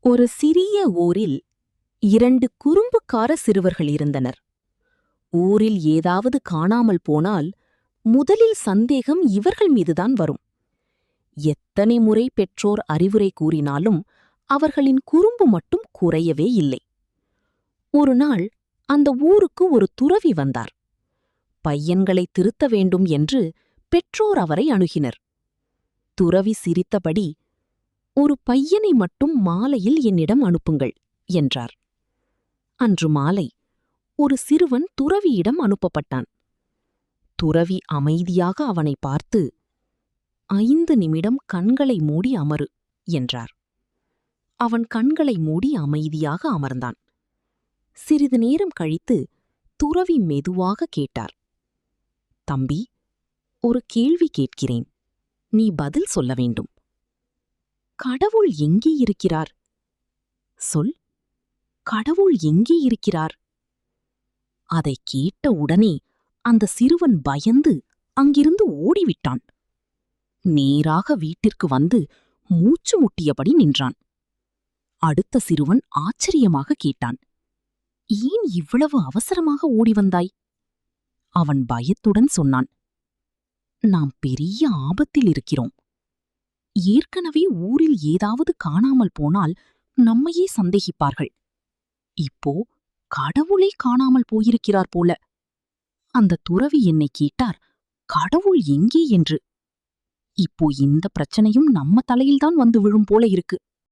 ஒரு சிறிய ஊரில் 2 குறும்புக்கார சிறுவர்கள் இருந்தனர். ஊரில் ஏதாவது காணாமல் போனால் முதலில் சந்தேகம் இவர்கள் மீதுதான் வரும். எத்தனை முறை பெற்றோர் அறிவுரை கூறினாலும் அவர்களின் குறும்பு மட்டும் குறையவே இல்லை. ஒரு நாள் அந்த ஊருக்கு ஒரு துறவி வந்தார். பையன்களை திருத்த வேண்டும் என்று பெற்றோர் அவரை அணுகினர். துறவி சிரித்தபடி, "ஒரு பையனை மட்டும் மாலையில் என்னிடம் அனுப்புங்கள்" என்றார். அன்று மாலை ஒரு சிறுவன் துறவியிடம் அனுப்பப்பட்டான். துறவி அமைதியாக அவனை பார்த்து, "5 நிமிடம் கண்களை மூடி அமரு" என்றார். அவன் கண்களை மூடி அமைதியாக அமர்ந்தான். சிறிது நேரம் கழித்து துறவி மெதுவாக கேட்டார், "தம்பி, ஒரு கேள்வி கேட்கிறேன். நீ பதில் சொல்ல வேண்டும். கடவுள் எங்கே இருக்கிறார்? சொல், கடவுள் எங்கே இருக்கிறார்?" அதைக் கேட்ட உடனே அந்த சிறுவன் பயந்து அங்கிருந்து ஓடிவிட்டான். நேராக வீட்டிற்கு வந்து மூச்சு முட்டியபடி நின்றான். அடுத்த சிறுவன் ஆச்சரியமாக கேட்டான், "ஏன் இவ்வளவு அவசரமாக ஓடி வந்தாய்?" அவன் பயத்துடன் சொன்னான், "நாம் பெரிய ஆபத்தில் இருக்கிறோம். ஏற்கனவே ஊரில் ஏதாவது காணாமல் போனால் நம்மையே சந்தேகிப்பார்கள். இப்போ கடவுளே காணாமல் போயிருக்கிறார் போல." அந்த துறவி என்னை கேட்டார், "கடவுள் எங்கே என்று. இப்போ இந்த பிரச்சனையும் நம்ம தலையில்தான் வந்து விழும் போல இருக்கு."